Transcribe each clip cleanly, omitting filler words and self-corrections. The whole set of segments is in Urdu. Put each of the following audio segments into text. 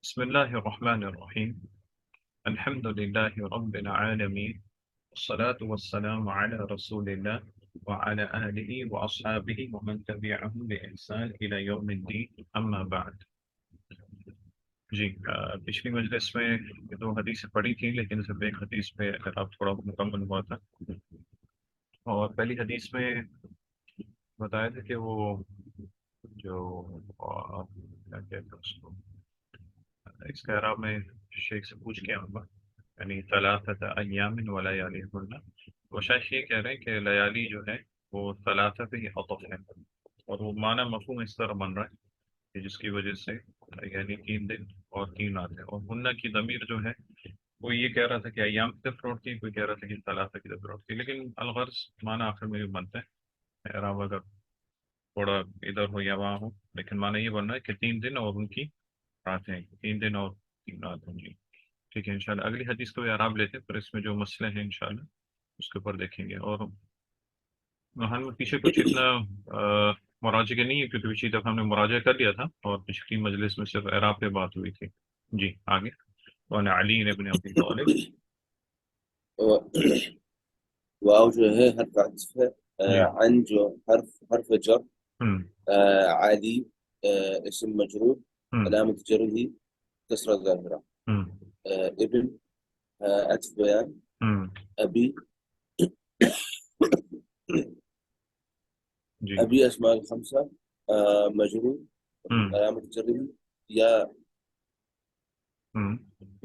بسم الله الرحمن الرحيم. الحمد لله رب العالمين، والصلاة والسلام على رسول الله وعلى آله وأصحابه ومن تبعهم بإحسان إلى يوم الدين، أما بعد. جی پچھلی مجلس میں دو حدیثیں پڑھی تھیں، لیکن صرف ایک حدیث پہ اختلاف تھوڑا مکمل ہوا تھا. اور پہلی حدیث میں بتایا تھا کہ وہ جو کیا کہتے ہیں اس کو، اس کے عراب میں شیخ سے پوچھ کے آؤں گا، یعنی ثلاثۃ ایام ولیالہن. وہ شاید یہ کہہ رہے ہیں کہ لیالی جو ہے وہ ثلاثہ پہ ہی عطف ہے، اور وہ معنی مفہوم اس طرح بن رہا ہے کہ جس کی وجہ سے یعنی 3 دن اور 3 راتیں. اور ہنہ کی ضمیر جو ہے وہ یہ کہہ رہا تھا کہ ایام کی طرف لوٹتی ہے، کوئی کہہ رہا تھا کہ ثلاثہ کی طرف لوٹتی ہے، لیکن الغرض معنی آخر میں بھی بنتا ہے. اعراب اگر تھوڑا ادھر ہو یا وہاں ہو، لیکن معنی یہ بن رہا ہے کہ 3 دن اور ان کی راتیں، 3 دن اور 3 راتیں. جی ٹھیک ہے، انشاءاللہ اگلی حدیث کو بھی آرام لیتے ہیں، پھر اس میں جو مسئلے ہیں انشاءاللہ اس کے اوپر دیکھیں گے. اور ہم پیچھے کچھ اتنا مراجعہ کے نہیں ہے، کیونکہ پچھلی دفعہ ہم نے مراجعہ کر لیا تھا اور پچھلی مجلس میں صرف اعراب پہ بات ہوئی تھی. جی آگے. وعن علی بن ابی طالب. واو جو ہے حرف عطف ہے. جی. عن جو حرف جر. ہم علی اسم مجرور. ہم علامة جره كسرة ظاهرة. ہم ابن عطف بيان. ہم أبي جی. أبي أسماء الخمسة. مجرور ہم علامة جره يا ہم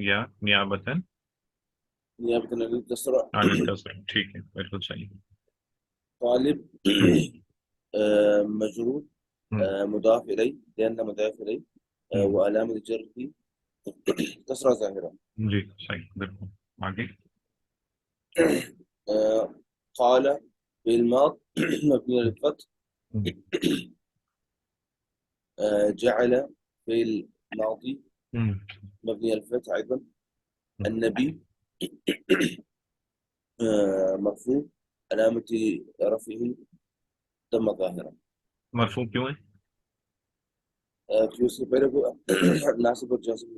یا نیابتاً نيابة عن الكسرة. عن الکسر. ٹھیک ہے، بالکل صحیح. طالب ہم مجرور ہم مضاف إليه لأنه مضاف إليه. ہم وعلامة جره كسرة ظاهرة. جی صحیح بالکل. آگے. قال بالماض مبني للفتح. ہم جعل في الماضي ہم مبني للفتح أيضا. النبي مرفوع علامة رفعه ضمة ظاهرة. مرفوع کیوں ہے؟ کیوں اس سے پہلے وہ ناصب اور جازم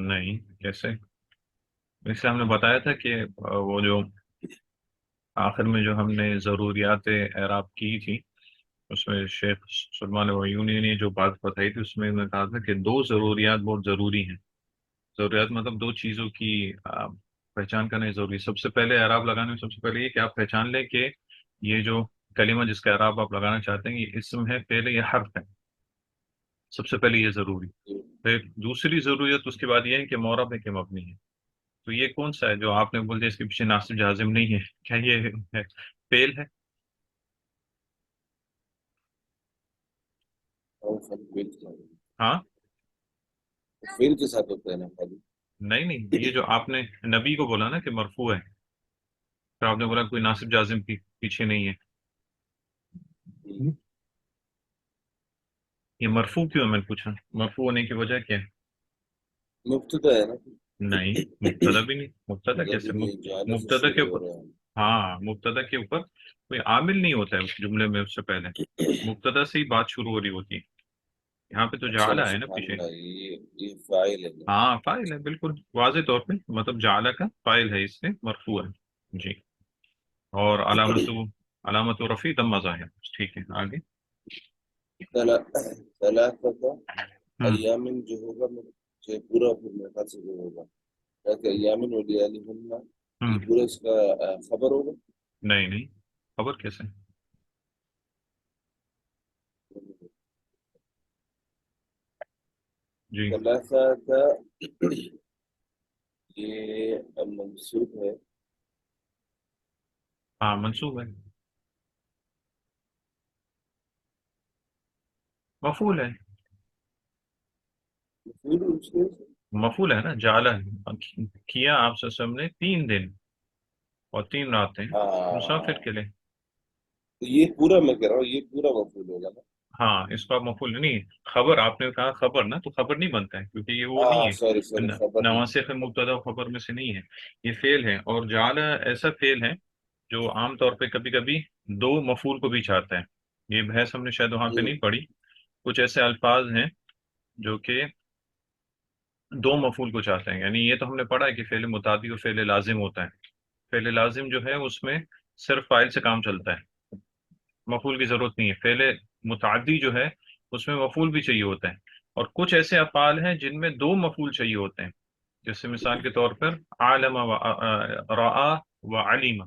نہیں، کیسے؟ اس لیے ہم نے بتایا تھا کہ وہ جو آخر میں جو ہم نے ضروریات اعراب کی تھی، اس میں شیخ سلمان العیونی نے جو بات بتائی تھی، اس میں انہوں نے کہا تھا کہ 2 ضروریات بہت ضروری ہیں. ضروریات مطلب 2 چیزوں کی پہچان کرنا ضروری ہے. سب سے پہلے اعراب لگانے میں سب سے پہلے یہ کہ آپ پہچان لیں کہ یہ جو کلمہ جس کا اعراب آپ لگانا چاہتے ہیں یہ اسم ہے پہلے، یہ حرف ہے. سب سے پہلے یہ ضروری. پھر دوسری ضروریت اس کے بعد یہ ہے کہ معرب ہے کہ مبنی ہے. تو یہ کون سا ہے جو آپ نے بول دیا اس کے پیچھے ناصب جازم نہیں ہے؟ کیا یہ ہے فعل ہے؟ اور فیل کے ساتھ ہاں فیل کے ساتھ ہوتا ہے نا خالی. نہیں نہیں، یہ جو آپ نے نبی کو بولا نا کہ مرفوع ہے، پھر آپ نے بولا کوئی ناصب جازم پیچھے نہیں ہے. یہ مرفوع کیوں ہے؟ میں نے پوچھا مرفوع ہونے کی وجہ کیا ہے؟ مبتدا ہے نا. نہیں، مبتدا بھی نہیں. مبتدا مطلب کیسے یہ جعل سے مبتدا کے شروع ہو اوپر؟ رہا ہے. ہاں مبتدا کے اوپر کوئی عامل نہیں ہوتا ہے اس جملے میں اس سے پہلے. مبتدا سے ہی بات شروع ہو رہی ہوتی ہے. یہاں پہ تو اچھا جعلہ ہے نا سبحان پیچھے. اللہ یہ فاعل ہے. ہاں فاعل ہے بالکل واضح طور پہ، مطلب جعلہ کا فاعل ہے، اس سے مرفوع ہے. جی. اور علامت و رفیع دم ظاہر. ٹھیک ہے آگے. ثلاثة ہوں أيام جو ہوگا جو پورا پھر میرے خیال سے جو ہوگا کہ ایام ولیالہن ہوں یہ پورا اس کا خبر ہوگا. نہیں نہیں، خبر کیسے؟ جی ثلاثة کا یہ منصوب ہے. ہاں منصوب ہے، مفعول ہے. مفعول اس کے مفعول ہے نا، جعلہ ہے. کیا آپ سے ہم نے 3 دن اور 3 راتیں مسافر ہاں کے لیے. تو یہ پورا میں کہہ رہا ہوں یہ پورا مفعول ہوگا نا. ہاں اس کا مفعول نہیں. خبر آپ نے کہا خبر نا، تو خبر نہیں بنتا ہے کیونکہ یہ وہ نہیں ہاں سوری ہے. سوری خبر نہیں. نواسخ مبتدا و خبر میں سے نہیں ہے، یہ فعل ہے. اور جعل ایسا فعل ہے جو عام طور پہ کبھی کبھی 2 مفعول کو بھی چاہتا ہے. یہ بحث ہم نے شاید وہاں پہ نہیں پڑھی. کچھ ایسے الفاظ ہیں جو کہ دو مفعول کو چاہتے ہیں، یعنی یہ تو ہم نے پڑھا ہے کہ فعل متعدی اور فعل لازم ہوتا ہے. فعل لازم جو ہے اس میں صرف فاعل سے کام چلتا ہے، مفعول کی ضرورت نہیں ہے. فعل متعدی جو ہے اس میں مفعول بھی چاہیے ہوتا ہے. اور کچھ ایسے افعال ہیں جن میں دو مفعول چاہیے ہوتے ہیں، جیسے مثال کے طور پر عالم و رآ و علیم.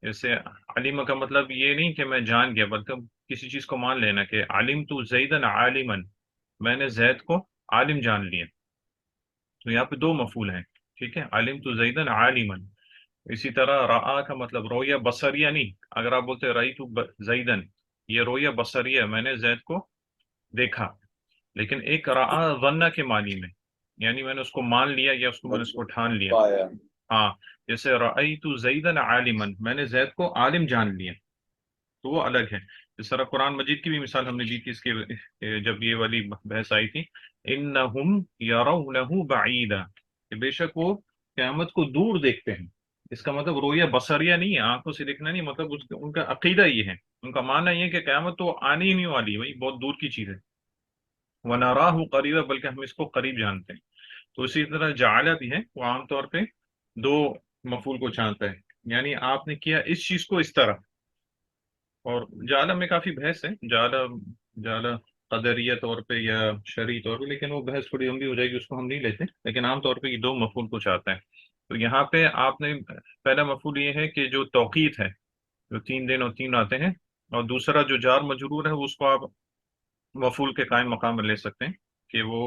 جیسے علیم کا مطلب یہ نہیں کہ میں جان گیا، بلکہ کسی چیز کو مان لینا کہ علم تو زیدن عالمن، میں نے زید کو عالم جان لیا. تو یہاں پہ دو مفعول ہیں، ٹھیک ہے، علم تو زیدن عالمن. اسی طرح رآ کا مطلب رویہ بصریہ نہیں. اگر آپ بولتے رئی تو زیدن، یہ رویہ بصریہ، میں نے زید کو دیکھا. لیکن ایک رآ ظنہ کے معنی میں، یعنی میں نے اس کو مان لیا یا اس کو میں نے اس کو مجھول ٹھان لیا. پایا. ہاں، جیسے رأیت زیدن عالمن، میں نے زید کو عالم جان لیا، تو وہ الگ ہے. اس طرح قرآن مجید کی بھی مثال ہم نے دی تھی اس کے جب یہ والی بحث آئی تھی، انہم یرونہ بعیدا، کہ بے شک وہ قیامت کو دور دیکھتے ہیں. اس کا مطلب رویہ بصریہ نہیں ہے، آنکھوں سے دیکھنا نہیں، مطلب ان کا عقیدہ یہ ہے، ان کا ماننا یہ ہے کہ قیامت تو آنی ہی نہیں والی ہے، وہی بہت دور کی چیز ہے. وَنَرَاهُ قَرِيبًا، بلکہ ہم اس کو قریب جانتے ہیں. تو اسی طرح جعل بھی ہے، وہ عام طور پہ دو مفعول کو چاہتا ہے، یعنی آپ نے کیا اس چیز کو اس طرح. اور جعل میں کافی بحث ہے، جعل قدریہ طور پہ یا شرعی طور پہ، لیکن وہ بحث تھوڑی لمبی ہو جائے گی، اس کو ہم نہیں لیتے. لیکن عام طور پہ یہ دو مفعول کو چاہتا ہے. تو یہاں پہ آپ نے پہلا مفعول یہ ہے کہ جو توقیت ہے، جو 3 دن اور 3 راتیں ہیں. اور دوسرا جو جار مجرور ہے اس کو آپ مفعول کے قائم مقام میں لے سکتے ہیں کہ وہ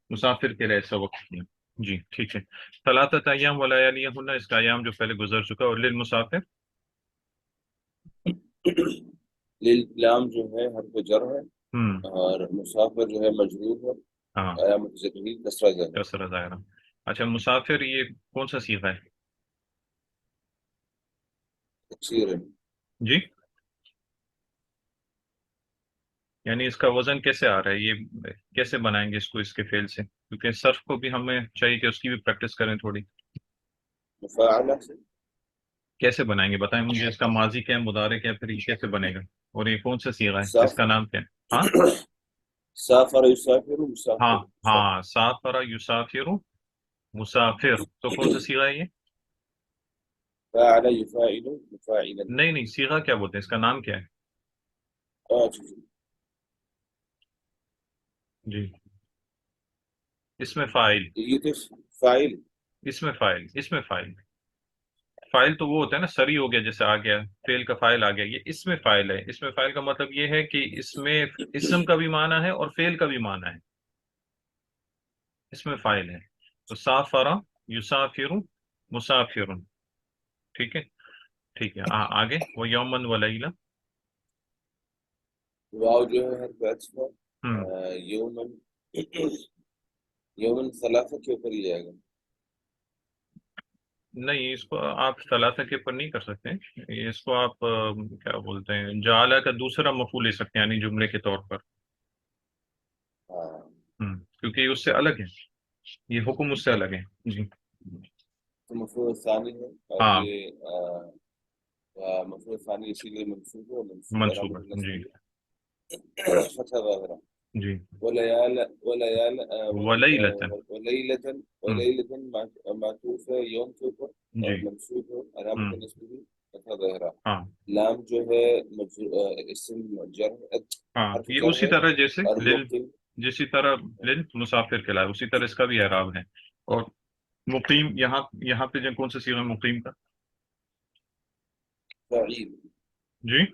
مسافر کے لیے ایسا وقت کیا. جی ٹھیک ہے. ثلاثۃ ایام ولیالیہن، اس کا ایام جو پہلے گزر چکا. اور للمسافر، لام جو ہے حرف جر ہے، ہوں، اور مسافر جو ہے مجرور ہے. ہاں، علامت ذکری کسرہ ظاہر. کسرہ ظاہرہ. اچھا، مسافر یہ کون سا صیغہ ہے؟ تکسیر ہے. جی، یعنی اس کا وزن کیسے آ رہا ہے، یہ کیسے بنائیں گے اس کو اس کے فعل سے؟ کیونکہ صرف کو بھی ہمیں چاہیے کہ اس کی بھی پریکٹس کریں تھوڑی. مفاعلہ سے. کیسے بنائیں گے بتائیں مجھے، اس کا ماضی کیا ہے، مضارع کیا ہے، پھر یہ کیسے بنے گا؟ اور یہ کون سا صیغہ ہے، اس کا سافر نام کیا ہے؟ ہاں، سافر یسافر ہاں، مسافر مسافر. ہاں، سافر یسافر مسافر، تو کون سا صیغہ ہے یہ؟ فاعل يفاعل مفاعلا. نہیں نہیں، صیغہ کیا بولتے ہیں، اس کا نام کیا ہے؟ جی. جی، اس میں فاعل، یہ تو فاعل. اس میں فاعل، اس میں فاعل. فائل تو وہ ہوتا ہے نا، سری ہو گیا جیسے آ گیا، فعل کا فائل آ گیا. یہ اس میں فائل ہے. اس میں فائل کا مطلب یہ ہے کہ اس میں اسم کا بھی معنی ہے اور فعل کا بھی معنی ہے. اس میں فائل ہے. تو سافر یسافر مسافر. ٹھیک ہے، ٹھیک ہے. آگے وہ یومن و لیلہ. واو جو ہے حرف عطف ہے. ہم یومن، یومن ثلاثہ کے اوپر ہی جائے گا. نہیں، اس کو آپ ثلاثہ کے اوپر نہیں کر سکتے. اس کو آپ کیا بولتے ہیں، جعلہ کا دوسرا مفعول لے سکتے ہیں، یعنی جملے کے طور پر. ہاں. کیونکہ یہ اس سے الگ ہے، یہ حکم اس سے الگ ہے. جی، تو مفعول ثانی ہے، اور ہاں، یہ مفعول ثانی اسی لیے منصوب ہے، منصوب منصوبہ. علامت جی، النصب فتح ظاہرہ. جی، وليال وليال ولیلۃ. وليلة ہم وليلة معطوف ہے یوم کے اوپر، جی، اور منصوب ہے علامت ہم نصب بھی فتح ظاہرہ. ہاں، لام جو ہے اسم جر ہے، ہاں، حرف یہ جر اسی ہے. طرح جیسے اور لل، مقیم. جسی طرح لل مسافر کے لائے اسی طرح اس کا بھی اعراب ہے. اور مقیم، یہاں پہ جو کون سا صیغہ ہے مقیم کا؟ فعیل. جی،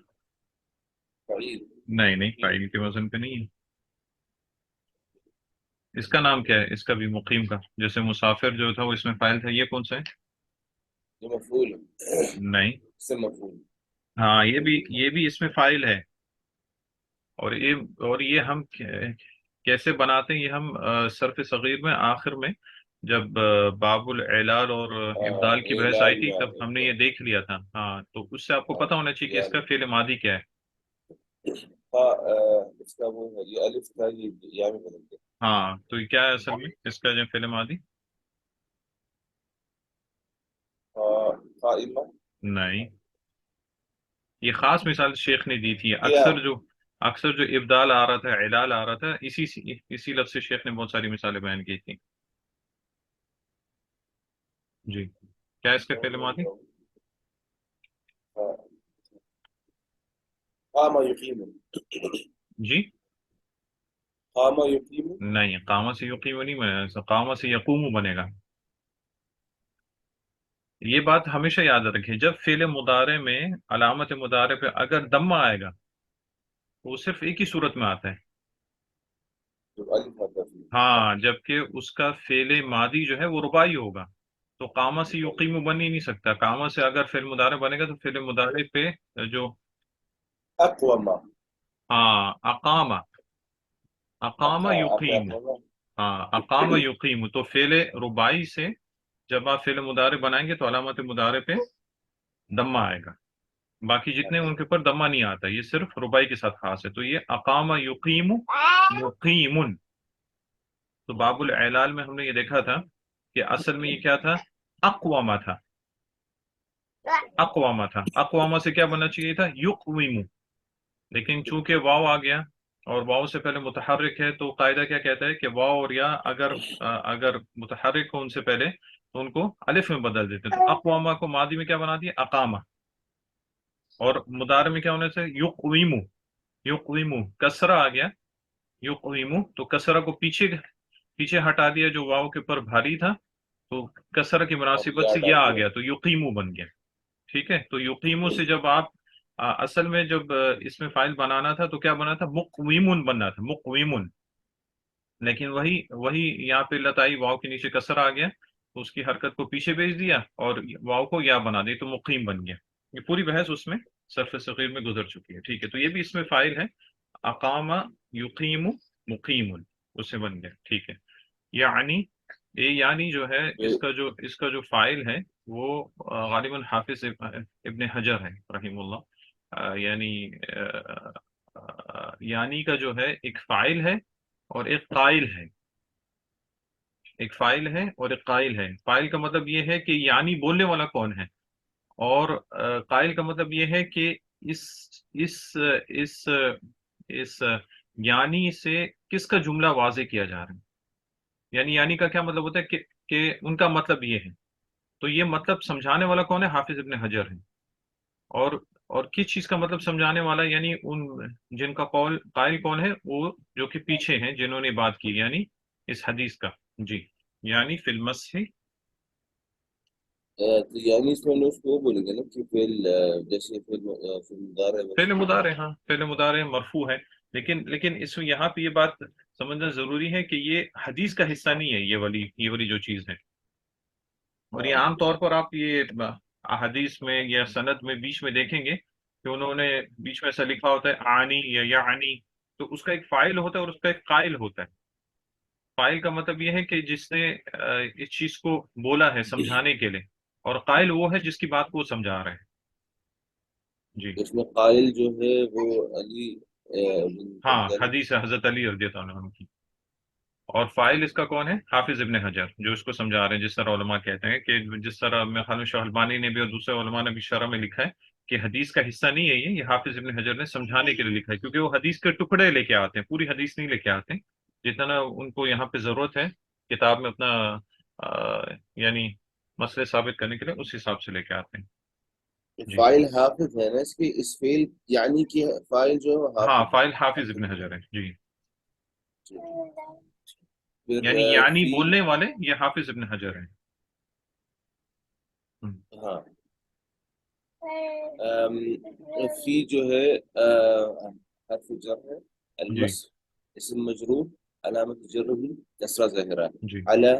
فعیل. نہیں نہیں، فاعل کے وزن پہ نہیں ہے. اس کا نام کیا ہے، اس کا بھی مقیم کا؟ جیسے مسافر جو تھا وہ اس میں فاعل تھا، یہ کون سا ہے؟ یہ مفعول ہے، نہیں، اسم مفعول. ہاں، یہ بھی اس میں فاعل ہے. اور یہ ہم کیسے بناتے ہیں، یہ ہم صرف صغیر میں آخر میں جب باب العلال اور ابدال کی بحث آئی اعلال تھی میں تب ہم نے یہ دیکھ لیا تھا. ہاں، تو اس سے آپ کو پتہ ہونا چاہیے کہ اس کا فعل ماضی کیا ہے. ہاں. اس کا وہ ہے، یہ الف تھا، یہ یا میں بدل گیا. ہاں، تو یہ کیا ہے اصل میں اس کا جو فعل ماضی؟ قائمہ. نہیں، یہ خاص مثال شیخ نے دی تھی. قیام. اکثر جو ابدال آ رہا تھا، علال آ رہا تھا، اسی لفظ سے شیخ نے بہت ساری مثالیں بیان کی تھی. جی کیا اس کے فعل ماضی؟ قام يقيم. جی قام يقيم. نہیں، قامہ سے یقیم نہیں بنے گا، قامہ سے یقوم بنے گا۔ یہ بات ہمیشہ یاد رکھیں، جب فعل مضارع میں علامت مضارع پہ اگر ضمہ آئے گا وہ صرف ایک ہی صورت میں آتا ہے۔ الف هذا فيه. ہاں، جبکہ اس کا فعل ماضی جو ہے وہ رباعی ہوگا، تو قامہ سے یقیم بن ہی نہیں سکتا۔ قامہ سے اگر فعل مضارع بنے گا تو فعل مضارع پہ جو أقوم. ہاں اقامہ، اقامہ یقیم، أقوم. ہاں اقامہ یقیم، تو فعل رباعی سے جب آپ فعل مضارع بنائیں گے تو علامت مضارع پہ ضمہ آئے گا، باقی جتنے ان کے اوپر ضمہ نہیں آتا، یہ صرف رباعی کے ساتھ خاص ہے۔ تو یہ اقامہ یقیم مقیم، تو باب العلال میں ہم نے یہ دیکھا تھا کہ اصل میں یہ کیا تھا، اقوامہ تھا، اقوامہ تھا، اقوامہ سے کیا بننا چاہیے تھا، یقویم، لیکن چونکہ واو آ گیا اور واو سے پہلے متحرک ہے تو قاعدہ کیا کہتا ہے کہ واو اور یا اگر متحرک ہو ان سے پہلے تو ان کو الف میں بدل دیتے ہیں، تو اقوامہ کو ماضی میں کیا بنا دیا، اقامہ، اور مضارع میں کیا ہونے سے یقویمو، یقویمو کسرہ آ گیا، یقویمو تو کسرہ کو پیچھے ہٹا دیا جو واو کے اوپر بھاری تھا، تو کسرہ کی مناسبت سے یا آ گیا تو یقیمو بن گیا۔ ٹھیک ہے، تو یقیمو سے جب آپ اصل میں جب اس میں فائل بنانا تھا تو کیا بنا تھا، مقویمن بننا تھا، مقویمن، لیکن وہی یہاں پہ لتائی واو کے نیچے کسر آ گیا تو اس کی حرکت کو پیچھے بھیج دیا اور واو کو یا بنا دی تو مقیم بن گیا۔ یہ پوری بحث اس میں صرف صغیر میں گزر چکی ہے۔ ٹھیک ہے، تو یہ بھی اس میں فائل ہے، اقامہ یقیم مقیم، اس سے بن گیا۔ ٹھیک ہے، یعنی یہ یعنی جو ہے اس کا جو فائل ہے وہ غالباً حافظ ابن حجر ہے رحم اللہ، یعنی کا جو ہے ایک فائل ہے اور ایک قائل ہے، ایک فائل ہے اور ایک قائل ہے۔ فائل کا مطلب یہ ہے کہ یعنی بولنے والا کون ہے، اور قائل کا مطلب یہ ہے کہ اس اس اس اس یعنی سے کس کا جملہ واضح کیا جا رہا ہے، یعنی کا کیا مطلب ہوتا ہے کہ ان کا مطلب یہ ہے، تو یہ مطلب سمجھانے والا کون ہے، حافظ ابن حجر ہے، اور کس چیز کا مطلب سمجھانے والا، یعنی ان جن کا قائل کون ہے، وہ جو کہ پیچھے ہیں جنہوں نے بات کی، یعنی اس حدیث کا۔ جی یعنی فی المسح، تو یعنی اس میں نے اس کو وہ بولے گا نا کہ فعل جیسے فعل مضارع فعل مرفوع ہے. مضارع، ہاں فعل مضارع مرفوع ہے، لیکن اس میں یہاں پہ یہ بات سمجھنا ضروری ہے کہ یہ حدیث کا حصہ نہیں ہے، یہ والی جو چیز ہے، اور یہ عام طور پر آپ یہ احادیث میں یا سند میں بیچ میں دیکھیں گے کہ انہوں نے بیچ میں ایسا لکھا ہوتا ہے آنی یا یعنی، تو اس کا ایک فاعل ہوتا ہے اور اس کا ایک قائل ہوتا ہے۔ فاعل کا مطلب یہ ہے کہ جس نے اس چیز کو بولا ہے سمجھانے کے لیے، اور قائل وہ ہے جس کی بات کو وہ سمجھا رہے ہیں۔ جی اس میں قائل جو ہے وہ علی بن ہاں، طلحہ. حدیث حضرت علی رضی اللہ عنہ کی، اور فائل اس کا کون ہے، حافظ ابن حجر، جو اس کو سمجھا رہے ہیں، جس طرح علماء کہتے ہیں کہ جس طرح میں خالد شاہ البانی نے بھی اور دوسرے علماء نے بھی شرح میں لکھا ہے کہ حدیث کا حصہ نہیں ہے یہ حافظ ابن حجر نے سمجھانے کے لیے لکھا ہے، کیونکہ وہ حدیث کے ٹکڑے لے کے آتے ہیں، پوری حدیث نہیں لے کے آتے، جتنا ان کو یہاں پہ ضرورت ہے کتاب میں اپنا یعنی مسئلے ثابت کرنے کے لیے اس حساب سے لے کے آتے ہیں۔ جی فائل حافظ ہے نا اس کی، اس فعل یعنی کہ فائل جو ہے وہ ہاں، حافظ فائل حافظ ابن ہے. حجر ہے جی، پھر یعنی فی. بولنے والے یہ حافظ ابن حجر ہیں۔ ہاں. ام، فی جو ہے حرف جر ہے. جی المس اسم مجرور علامت جره كسرة ظاهرة. جی على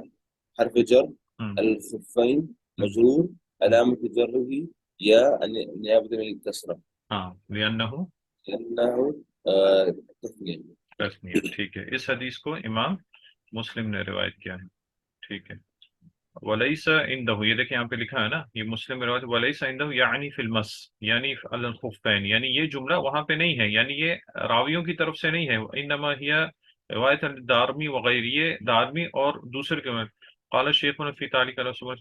حرف جر. ہوں الخفين ہوں مجرور ہوں علامة جره يا نيابة عن الكسرة ہاں، لأنه لأنه تثنية. تسنیہ، ٹھیک ہے، اس حدیث کو امام مسلم نے روایت کیا ہے۔ ٹھیک ہے، ولیس عندہ، یہ دیکھیں یہاں پہ لکھا ہے نا، یہ مسلم روایت، ولیس عندہ یعنی فی المس، یعنی علی الخفین، یعنی یہ جملہ وہاں پہ نہیں ہے، یعنی یہ راویوں کی طرف سے نہیں ہے، انما ہی روایت دارمی وغیرہ، یہ دارمی اور دوسرے کے قال الشيخ في تعليق على سورة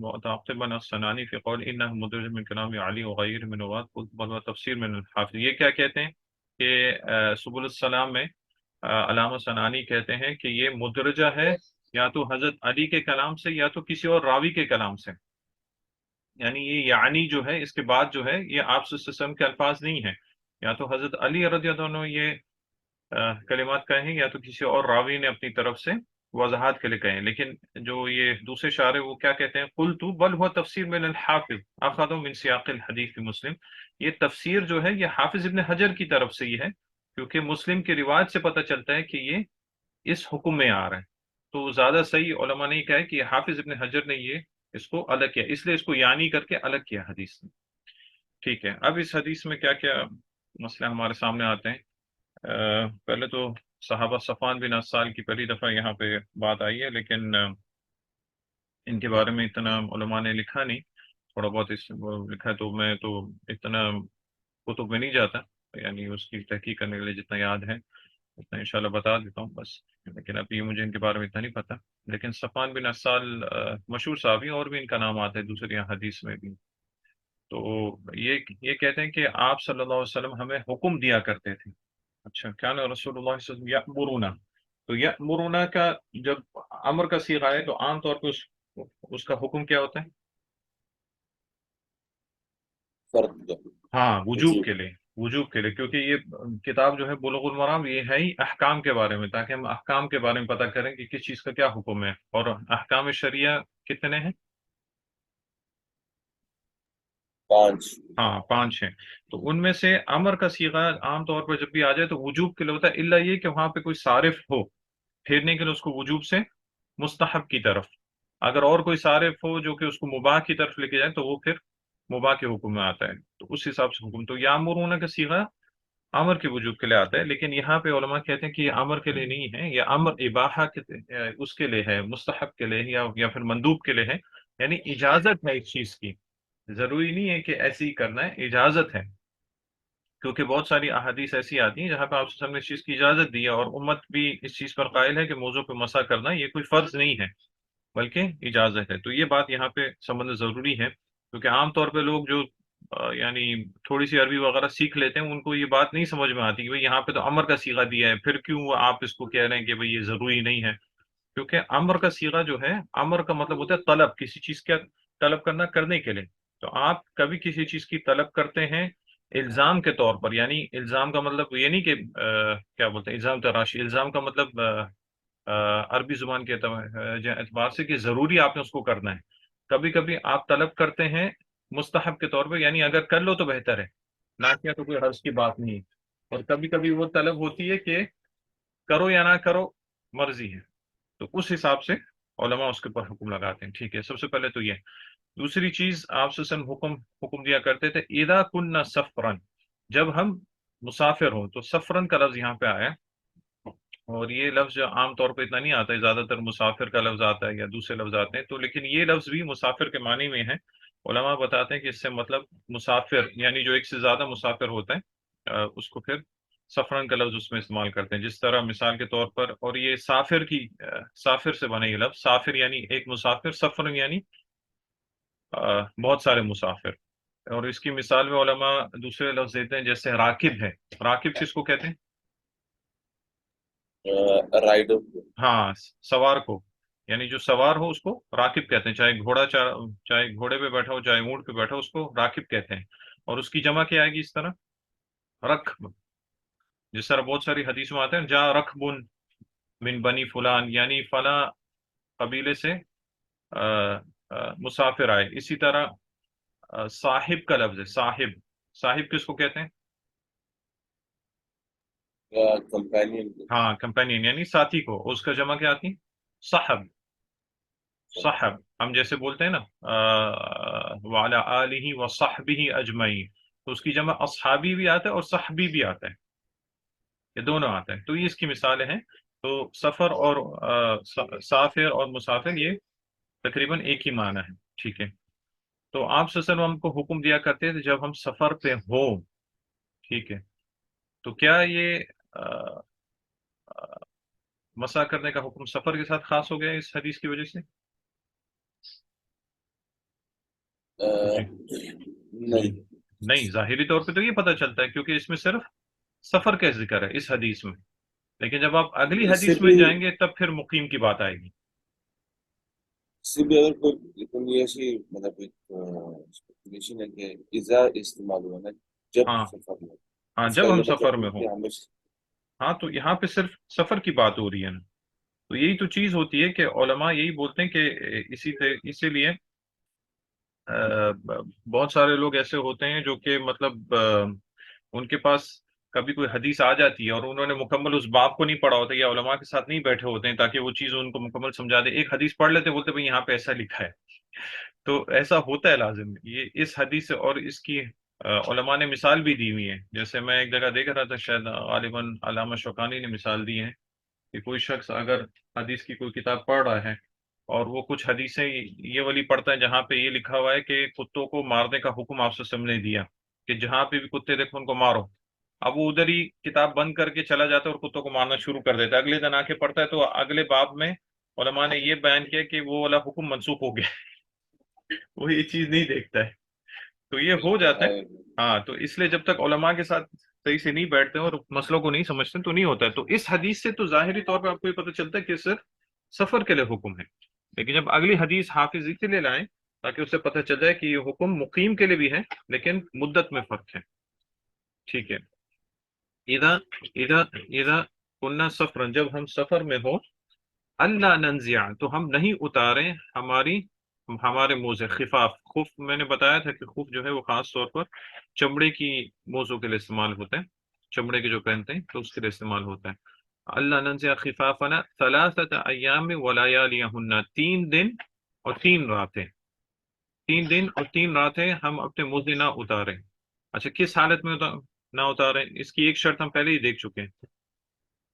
متعقبا السناني في قول انه مدرج من كلام علي وغير من روات بل تفسیر من الحافظ، یہ کیا کہتے ہیں کہ سبل السلام میں علامہ سنانی کہتے ہیں کہ یہ مدرجہ ہے یا تو حضرت علی کے کلام سے یا تو کسی اور راوی کے کلام سے. یعنی یہ یعنی جو ہے اس کے بعد جو ہے یہ آپ صلی اللہ علیہ وسلم کے الفاظ نہیں ہیں. یا تو حضرت علی رضی اللہ عنہ یہ کلمات کہیں یا تو کسی اور راوی نے اپنی طرف سے وضاحت کے لیے کہیں. لیکن جو یہ دوسرے شاعر وہ کیا کہتے ہیں، قلت بل هو تفسیر من الحافظ اخذ من سیاق الحدیث في مسلم. یہ تفسیر جو ہے یہ حافظ ابن حجر کی طرف سے ہی ہے، کیونکہ مسلم کی روایت سے پتہ چلتا ہے کہ یہ اس حکم میں آ رہا ہے. تو زیادہ صحیح علماء نے کہا ہے کہ حافظ ابن حجر نے یہ اس کو الگ کیا، اس لیے اس کو یعنی کر کے الگ کیا حدیث میں. ٹھیک ہے، اب اس حدیث میں کیا کیا مسئلے ہمارے سامنے آتے ہیں. پہلے تو صحابہ صفوان بن عسال کی پہلی دفعہ یہاں پہ بات آئی ہے، لیکن ان کے بارے میں اتنا علماء نے لکھا نہیں. تھوڑا بہت اس لکھا ہے، تو میں تو اتنا کتب میں نہیں جاتا، یعنی اس کی تحقیق کرنے کے لیے جتنا یاد ہے اتنا انشاءاللہ بتا دیتا ہوں بس. لیکن ابھی مجھے ان کے بارے میں اتنا نہیں پتا. لیکن صفوان بن عسال مشہور صحابی، اور بھی ان کا نام آتا ہے دوسری حدیث میں بھی. تو یہ کہتے ہیں کہ آپ صلی اللہ علیہ وسلم ہمیں حکم دیا کرتے تھے. اچھا، کیا نا رسول اللہ صلی اللہ علیہ وسلم یأمرنا. تو یأمرنا کا جب امر کا صیغہ ہے تو عام طور پہ اس کا حکم کیا ہوتا ہے؟ فرد کا ہاں، وجوب وجوب. کے لیے. وجوب کے لیے، کیونکہ یہ کتاب جو ہے بلوغ المرام یہ ہے ہی احکام کے بارے میں، تاکہ ہم احکام کے بارے میں پتہ کریں کہ کس چیز کا کیا حکم ہے. اور احکام شریعہ کتنے ہیں؟ 5. ہاں، 5 ہیں. تو ان میں سے امر کا صیغہ عام طور پر جب بھی آ جائے تو وجوب کے لیے ہوتا ہے، الا یہ کہ وہاں پہ کوئی صارف ہو پھیرنے کے لیے اس کو وجوب سے مستحب کی طرف. اگر اور کوئی صارف ہو جو کہ اس کو مباح کی طرف لے کے جائے تو وہ پھر مباح کے حکم میں آتا ہے. تو اس حساب سے حکم، تو یامرون کا صیغہ امر کے وجوب کے لیے آتا ہے. لیکن یہاں پہ علماء کہتے ہیں کہ یہ امر کے لیے نہیں ہے، یہ امر اباحہ اس کے لیے ہے، مستحب کے لیے یا پھر مندوب کے لیے ہے. یعنی اجازت ہے اس چیز کی، ضروری نہیں ہے کہ ایسے ہی کرنا ہے، اجازت ہے. کیونکہ بہت ساری احادیث ایسی آتی ہیں جہاں پہ آپ صلی اللہ علیہ وسلم نے اس چیز کی اجازت دی ہے، اور امت بھی اس چیز پر قائل ہے کہ موضوع پہ مسا کرنا یہ کوئی فرض نہیں ہے بلکہ اجازت ہے. تو یہ بات یہاں پہ سمجھنا ضروری ہے، کیونکہ عام طور پہ لوگ جو یعنی تھوڑی سی عربی وغیرہ سیکھ لیتے ہیں ان کو یہ بات نہیں سمجھ میں آتی کہ بھئی یہاں پہ تو امر کا صیغہ دیا ہے، پھر کیوں آپ اس کو کہہ رہے ہیں کہ بھئی یہ ضروری نہیں ہے. کیونکہ امر کا صیغہ جو ہے، امر کا مطلب ہوتا ہے طلب، کسی چیز کا طلب کرنا، کرنے کے لیے. تو آپ کبھی کسی چیز کی طلب کرتے ہیں الزام کے طور پر. یعنی الزام کا مطلب یہ نہیں کہ کیا بولتے ہیں الزام تراشی، الزام کا مطلب عربی زبان کے اعتبار سے کہ ضروری آپ نے اس کو کرنا ہے. کبھی کبھی آپ طلب کرتے ہیں مستحب کے طور پہ، یعنی اگر کر لو تو بہتر ہے، نہ کیا تو کوئی حرج کی بات نہیں. اور کبھی کبھی وہ طلب ہوتی ہے کہ کرو یا نہ کرو، مرضی ہے. تو اس حساب سے علماء اس کے اوپر حکم لگاتے ہیں. ٹھیک ہے، سب سے پہلے تو یہ. دوسری چیز آپ سے حکم دیا کرتے تھے اذا کننا سفرن، جب ہم مسافر ہوں. تو سفرن کا لفظ یہاں پہ آیا، اور یہ لفظ عام طور پہ اتنا نہیں آتا ہے، زیادہ تر مسافر کا لفظ آتا ہے یا دوسرے لفظ آتے ہیں. تو لیکن یہ لفظ بھی مسافر کے معنی میں ہے. علماء بتاتے ہیں کہ اس سے مطلب مسافر، یعنی جو ایک سے زیادہ مسافر ہوتا ہے اس کو پھر سفرن کا لفظ اس میں استعمال کرتے ہیں. جس طرح مثال کے طور پر، اور یہ سافر سے بنے یہ لفظ، سافر یعنی ایک مسافر، سفرن یعنی بہت سارے مسافر. اور اس کی مثال میں علماء دوسرے لفظ دیتے ہیں، جیسے راکب ہے. راکب کس کو کہتے ہیں؟ رائڈر. ہاں، سوار کو. یعنی جو سوار ہو اس کو راکب کہتے ہیں، چاہے گھوڑے پہ بیٹھا ہو چاہے اونٹ پہ بیٹھا ہو، اس کو راکب کہتے ہیں. اور اس کی جمع کیا آئے گی اس طرح؟ رکب. جس طرح بہت ساری حدیث میں آتے ہیں جا رکبن من بنی فلان، یعنی فلاں قبیلے سے مسافر آئے. اسی طرح صاحب کا لفظ ہے، صاحب. صاحب کس کو کہتے ہیں؟ کمپینین. ہاں، کمپینین یعنی ساتھی کو. اس کا جمع کیا آتی؟ صحب. صحب ہم جیسے بولتے ہیں نا وعلی آلہ وصحبہ اجمعین، تو اس کی جمع اصحابی بھی آتا ہے اور صحبی بھی آتا ہے، یہ دونوں آتے ہیں. تو یہ اس کی مثالیں ہیں. تو سفر اور سافر اور مسافر یہ تقریباً ایک ہی معنی ہے. ٹھیک ہے. تو آپ صلی اللہ علیہ وسلم ہم کو حکم دیا کرتے تھے جب ہم سفر پہ ہوں. ٹھیک ہے. تو کیا یہ مسا کرنے کا حکم سفر کے ساتھ خاص ہو گیا اس حدیث کی وجہ سے؟ جی نہیں. نہیں، ظاہری طور پہ تو یہ پتہ چلتا ہے کیونکہ اس میں صرف سفر کا ذکر ہے اس حدیث میں. لیکن جب آپ اگلی اس سے حدیث میں بھی جائیں گے تب پھر مقیم کی بات آئے گی. اس بھی اگر کوئی ایسی مطلب ایک کنڈیشن ہے کہ اذا استعمال ہوا نا، جب ہاں سفر میں، ہاں، اس کا جب ہم یہ سفر مطلب میں نہیں ہوں. کہ ہمیشہ. ہاں تو یہاں پہ صرف سفر کی بات ہو رہی ہے نا. تو یہی تو چیز ہوتی ہے کہ علماء یہی بولتے ہیں کہ اسی لیے بہت سارے لوگ ایسے ہوتے ہیں جو کہ مطلب ان کے پاس کبھی کوئی حدیث آ جاتی ہے اور انہوں نے مکمل اس باب کو نہیں پڑھا ہوتا یا علماء کے ساتھ نہیں بیٹھے ہوتے ہیں تاکہ وہ چیز ان کو مکمل سمجھا دے. ایک حدیث پڑھ لیتے ہیں، بولتے ہیں بھائی یہاں پہ ایسا لکھا ہے. تو ایسا ہوتا ہے لازم. یہ اس حدیث سے اور اس کی علماء نے مثال بھی دی ہوئی ہے. جیسے میں ایک جگہ دیکھ رہا تھا، شاید غالباً علامہ شوکانی نے مثال دی ہے کہ کوئی شخص اگر حدیث کی کوئی کتاب پڑھ رہا ہے اور وہ کچھ حدیثیں یہ والی پڑھتا ہے جہاں پہ یہ لکھا ہوا ہے کہ کتوں کو مارنے کا حکم آپ سے نے دیا کہ جہاں پہ بھی کتے دیکھو ان کو مارو. اب وہ ادھر ہی کتاب بند کر کے چلا جاتا ہے اور کتوں کو مارنا شروع کر دیتا ہے. اگلے دن آ کے پڑھتا ہے تو اگلے باب میں علماء نے یہ بیان کیا کہ وہ والا حکم منسوخ ہو گیا. وہ یہ چیز نہیں دیکھتا ہے. تو یہ ہو جاتا ہے. ہاں تو اس لیے جب تک علماء کے ساتھ صحیح سے نہیں بیٹھتے اور مسئلوں کو نہیں سمجھتے تو نہیں ہوتا ہے. تو اس حدیث سے تو ظاہری طور پہ آپ کو یہ پتہ چلتا ہے کہ صرف سفر کے لیے حکم ہے. لیکن جب اگلی حدیث حافظ اسی لیے لائیں تاکہ اسے پتہ چل جائے کہ یہ حکم مقیم کے لیے بھی ہے لیکن مدت میں فرق ہے. ٹھیک ہے. اذا اذا اذا کننا سفرا، جب ہم سفر میں ہو، اللہ ننزع تو ہم نہیں اتاریں ہمارے موزے. خفاف، خف میں نے بتایا تھا کہ خف جو ہے وہ خاص طور پر چمڑے کی موزوں کے لیے استعمال ہوتا ہے. چمڑے کے جو پہنتے ہیں تو اس کے لیے استعمال ہوتا ہے. اللہ ننزع خفافنا ثلاثة ایام ولیالیہن، 3 دن اور 3 راتیں. 3 دن اور 3 راتیں ہم اپنے موزے نہ اتاریں. اچھا کس حالت میں نہ اتاریں؟ اس کی ایک شرط ہم پہلے ہی دیکھ چکے ہیں.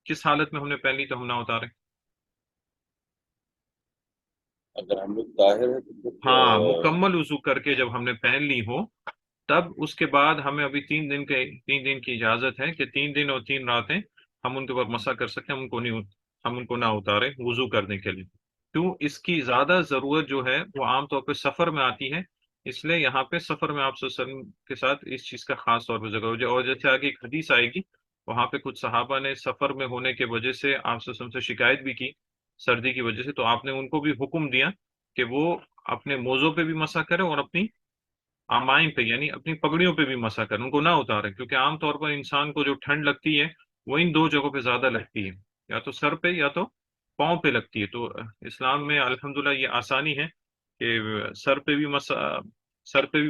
کس حالت میں ہم نے پہلی تو ہم نہ اتاریں؟ اگر ہم لوگ طاہر ہیں تو پھر ہاں، مکمل وضو کر کے جب ہم نے پہن لی ہو تب اس کے بعد ہمیں ابھی 3 دن کی اجازت ہے کہ 3 دن اور 3 راتیں ہم ان کے اوپر مسح کر سکتے ہیں. ہم ان کو نہ اتاریں وضو کرنے کے لیے. کیوں؟ اس کی زیادہ ضرورت جو ہے وہ عام طور پہ سفر میں آتی ہے. اس لیے یہاں پہ سفر میں آپ صلی اللہ علیہ وسلم کے ساتھ اس چیز کا خاص طور پہ ذکر ہو جائے. اور جیسے آگے ایک حدیث آئے گی، وہاں پہ کچھ صحابہ نے سفر میں ہونے کی وجہ سے آپ صلی اللہ علیہ وسلم سے شکایت بھی کی سردی کی وجہ سے. تو آپ نے ان کو بھی حکم دیا کہ وہ اپنے موزوں پہ بھی مسح کریں اور اپنی آمائن پہ یعنی اپنی پگڑیوں پہ بھی مسح کریں، ان کو نہ اتاریں. کیونکہ عام طور پر انسان کو جو ٹھنڈ لگتی ہے وہ ان 2 جگہوں پہ زیادہ لگتی ہے، یا تو سر پہ یا تو پاؤں پہ لگتی ہے. تو اسلام میں الحمدللہ یہ آسانی ہے کہ سر پہ بھی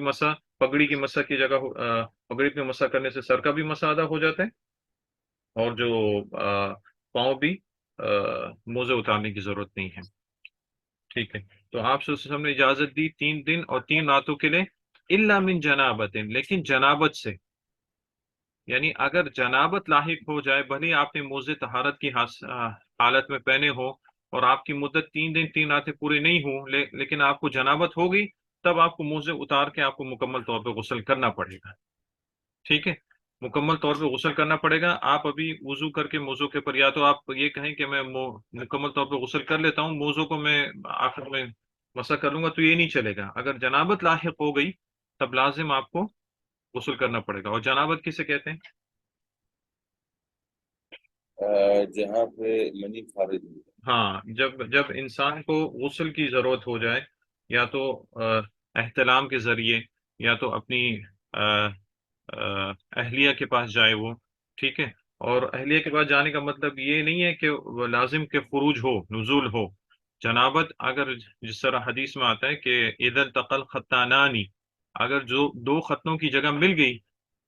مسح، پگڑی کی مسح کی جگہ پگڑی پہ مسح کرنے سے سر کا بھی مسح ادا ہو جاتا ہے اور جو پاؤں بھی موزے اتارنے کی ضرورت نہیں ہے. ٹھیک ہے. تو آپ صلی اللہ علیہ وسلم نے اجازت دی 3 دن اور 3 راتوں کے لیے، الا من جنابت، لیکن جنابت سے. یعنی اگر جنابت لاحق ہو جائے، بھلے آپ نے موزے طہارت کی حالت میں پہنے ہو اور آپ کی مدت 3 دن 3 راتیں پوری نہیں ہوں لیکن آپ کو جنابت ہو گئی، تب آپ کو موزے اتار کے آپ کو مکمل طور پہ غسل کرنا پڑے گا. ٹھیک ہے. مکمل طور پہ غسل کرنا پڑے گا. آپ ابھی وضو کر کے موزوں کے پر یا تو آپ یہ کہیں کہ میں مکمل طور پہ غسل کر لیتا ہوں، موزوں کو میں آخر میں مسح کر لوں گا، تو یہ نہیں چلے گا. اگر جنابت لاحق ہو گئی تب لازم آپ کو غسل کرنا پڑے گا. اور جنابت کسے کہتے ہیں؟ جہاں پہ منی خارج ہو. ہاں، جب انسان کو غسل کی ضرورت ہو جائے، یا تو احتلام کے ذریعے یا تو اپنی اہلیہ کے پاس جائے وہ. ٹھیک ہے. اور اہلیہ کے پاس جانے کا مطلب یہ نہیں ہے کہ وہ لازم کہ خروج ہو، نزول ہو. جنابت اگر جس طرح حدیث میں آتا ہے کہ اذا التقى الختانان، اگر جو 2 ختنوں کی جگہ مل گئی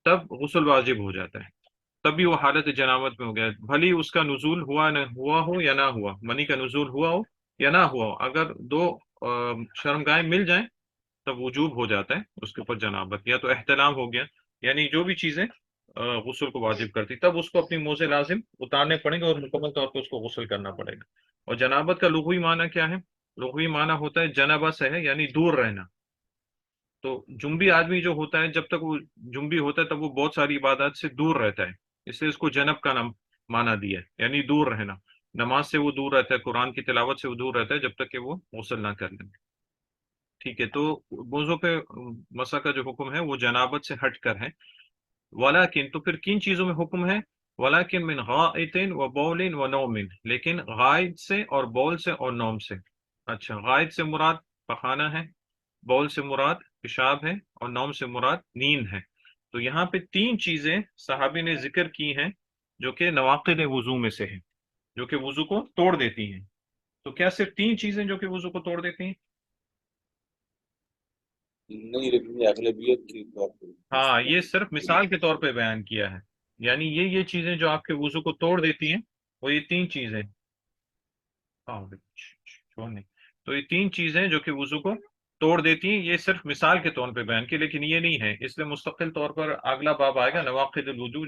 تب غسل واجب ہو جاتا ہے. تبھی وہ حالت جنابت میں ہو گیا، بھلی اس کا نزول ہوا نہ ہوا ہو یا نہ ہوا، منی کا نزول ہوا ہو یا نہ ہوا ہو. اگر 2 شرمگاہیں مل جائیں تب وجوب ہو جاتا ہے اس کے اوپر جنابت. یا تو احتلام ہو گیا، یعنی جو بھی چیزیں غسل کو واجب کرتی، تب اس کو اپنی موزے لازم اتارنے پڑیں گے اور مکمل طور پہ اس کو غسل کرنا پڑے گا. اور جنابت کا لغوی معنی کیا ہے؟ لغوی معنی ہوتا ہے جنبہ سے ہے، یعنی دور رہنا. تو جنبی آدمی جو ہوتا ہے، جب تک وہ جنبی ہوتا ہے تب وہ بہت ساری عبادات سے دور رہتا ہے، اس لیے اس کو جنب کا نام معنی دیا ہے، یعنی دور رہنا. نماز سے وہ دور رہتا ہے، قرآن کی تلاوت سے وہ دور رہتا ہے جب تک کہ وہ غسل نہ کر لیں. ٹھیک ہے. تو موضوع پہ مسح کا جو حکم ہے وہ جنابت سے ہٹ کر ہے. ولیکن تو پھر کن چیزوں میں حکم ہے؟ ولیکن من غائط و بول و نوم، لیکن غائط سے اور بول سے اور نوم سے. اچھا، غائط سے مراد پخانہ ہے، بول سے مراد پیشاب ہے، اور نوم سے مراد نیند ہے۔ تو یہاں پہ تین چیزیں صحابی نے ذکر کی ہیں جو کہ نواقض وضو میں سے ہیں، جو کہ وضو کو توڑ دیتی ہیں۔ تو کیا صرف تین چیزیں جو کہ وضو کو توڑ دیتی ہیں؟ نہیں، لیکن یہ اغلبیت کے طور پر ہاں، استعمال یہ ہوتی صرف مثال کے طور پہ بیان کیا ہے، یعنی یہ چیزیں جو آپ کے وضو کو توڑ دیتی ہیں وہ یہ تین چیزیں۔ ہاں، چھوڑنے تو یہ تین چیزیں جو کہ وضو کو توڑ دیتی ہیں، یہ صرف مثال کے طور پہ بیان کی، لیکن یہ نہیں ہے، اس لیے مستقل طور پر اگلا باب آئے گا نواقض الوضو،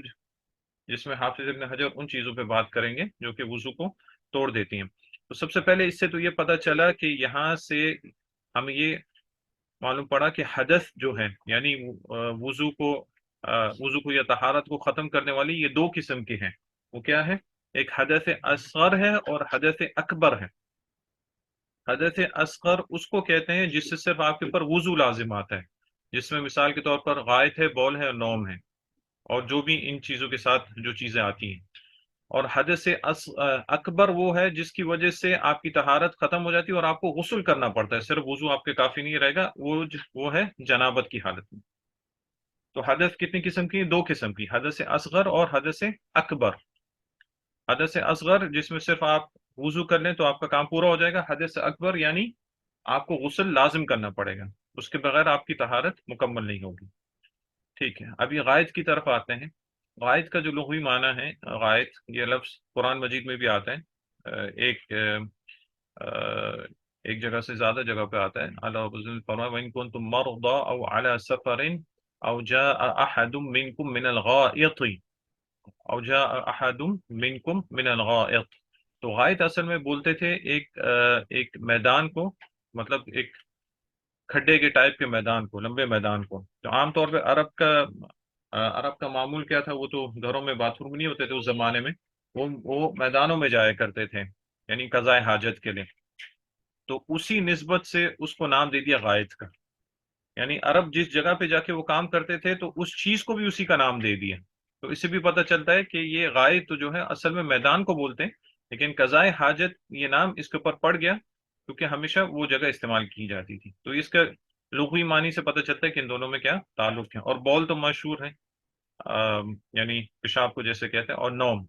جس میں حافظ ابن حجر ان چیزوں پہ بات کریں گے جو کہ وضو کو توڑ دیتی ہیں۔ تو سب سے پہلے اس سے تو یہ پتہ چلا کہ یہاں سے ہمیں یہ معلوم پڑا کہ حدث جو ہے، یعنی وضو کو یا طہارت کو ختم کرنے والی یہ دو قسم کے ہیں۔ وہ کیا ہے؟ ایک حدث اصغر ہے اور حدث اکبر ہے۔ حدث اصغر اس کو کہتے ہیں جس سے صرف آپ کے اوپر وضو لازم آتا ہے، جس میں مثال کے طور پر غائط ہے، بول ہے اور نوم ہے، اور جو بھی ان چیزوں کے ساتھ جو چیزیں آتی ہیں۔ اور حدث اکبر وہ ہے جس کی وجہ سے آپ کی طہارت ختم ہو جاتی ہے اور آپ کو غسل کرنا پڑتا ہے، صرف وضو آپ کے کافی نہیں رہے گا، وہ ہے جنابت کی حالت میں۔ تو حدث کتنی قسم کی؟ دو قسم کی، حدث اصغر اور حدث اکبر۔ حدث اصغر جس میں صرف آپ وضو کر لیں تو آپ کا کام پورا ہو جائے گا، حدث اکبر یعنی آپ کو غسل لازم کرنا پڑے گا، اس کے بغیر آپ کی طہارت مکمل نہیں ہوگی۔ ٹھیک ہے، ابھی غائط کی طرف آتے ہیں۔ غائط کا جو لغوی معنی ہے، غائط یہ لفظ قرآن مجید میں بھی آتا ہے، ایک جگہ سے زیادہ جگہ پہ آتا ہے۔ اللہ رب العزت فرمایا وَإِن كُنتُم مَرْضَىٰ أَوْ عَلَىٰ سَفَرٍ أَوْ جَاءَ أَحَدٌ مِّنكُم مِّنَ الْغَائِطِ أَوْ جَاءَ أَحَدٌ مِّنكُم مِّنَ الْغَائِطِ۔ تو غائط اصل میں بولتے تھے ایک میدان کو، مطلب ایک کھڈے کے ٹائپ کے میدان کو، لمبے میدان کو۔ تو عام طور پہ عرب کا معمول کیا تھا؟ وہ تو گھروں میں باتھ روم نہیں ہوتے تھے اس زمانے میں، وہ میدانوں میں جایا کرتے تھے، یعنی قضاء حاجت کے لیے۔ تو اسی نسبت سے اس کو نام دے دیا غائط کا، یعنی عرب جس جگہ پہ جا کے وہ کام کرتے تھے تو اس چیز کو بھی اسی کا نام دے دیا۔ تو اس سے بھی پتہ چلتا ہے کہ یہ غائط جو ہے اصل میں میدان کو بولتے ہیں، لیکن قضاء حاجت یہ نام اس کے اوپر پڑ گیا کیونکہ ہمیشہ وہ جگہ استعمال کی جاتی تھی۔ تو اس کا لغوی معنی سے پتہ چلتا ہے کہ ان دونوں میں کیا تعلق ہے۔ اور بول تو مشہور ہے، یعنی پیشاب کو جیسے کہتے ہیں، اور نوم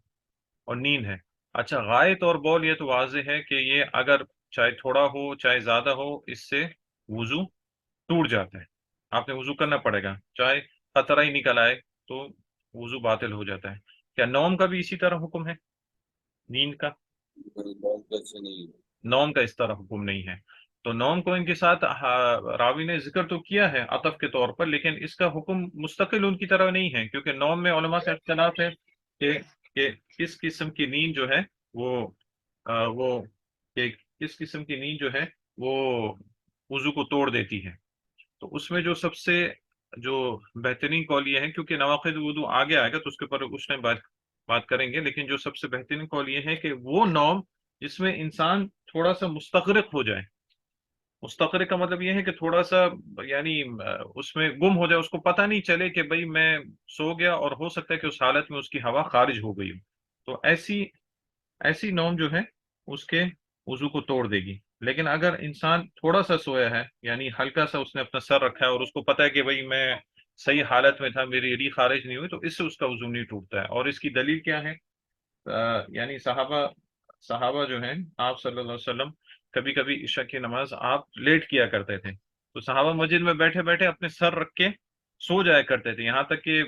اور نیند ہے۔ اچھا، غائط اور بول یہ تو واضح ہے کہ یہ اگر چاہے تھوڑا ہو چاہے زیادہ ہو، اس سے وضو ٹوٹ جاتا ہے، آپ نے وضو کرنا پڑے گا، چاہے قطرہ ہی نکل آئے تو وضو باطل ہو جاتا ہے۔ کیا نوم کا بھی اسی طرح حکم ہے؟ نیند کا؟ بہت اچھا نہیں ہے۔ نوم کا اس طرح حکم نہیں ہے۔ تو نوم کو ان کے ساتھ راوی نے ذکر تو کیا ہے عطف کے طور پر، لیکن اس کا حکم مستقل ان کی طرح نہیں ہے، کیونکہ نوم میں علماء کا اختلاف ہے کہ کس قسم کی نیند جو ہے وہ کہ کس قسم کی نیند جو ہے وہ وضو کو توڑ دیتی ہے۔ تو اس میں جو سب سے جو بہترین قول یہ ہے، کیونکہ نواقض وضو آگے آئے گا تو اس کے اوپر اس ٹائم بات کریں گے، لیکن جو سب سے بہترین قول یہ ہے کہ وہ نوم جس میں انسان تھوڑا سا مستغرق ہو جائے، مستغرق کا مطلب یہ ہے کہ تھوڑا سا یعنی اس میں گم ہو جائے، اس کو پتہ نہیں چلے کہ بھئی میں سو گیا، اور ہو سکتا ہے کہ اس حالت میں اس کی ہوا خارج ہو گئی ہو، تو ایسی نوم جو ہے اس کے وضو کو توڑ دے گی۔ لیکن اگر انسان تھوڑا سا سویا ہے، یعنی ہلکا سا اس نے اپنا سر رکھا ہے اور اس کو پتہ ہے کہ بھئی میں صحیح حالت میں تھا، میری ری خارج نہیں ہوئی، تو اس سے اس کا وضو نہیں ٹوٹتا ہے۔ اور اس کی دلیل کیا ہے؟ یعنی صحابہ جو ہیں، آپ صلی اللہ علیہ وسلم کبھی کبھی عشاء کی نماز آپ لیٹ کیا کرتے تھے، تو صحابہ مسجد میں بیٹھے بیٹھے اپنے سر رکھ کے سو جایا کرتے تھے، یہاں تک کہ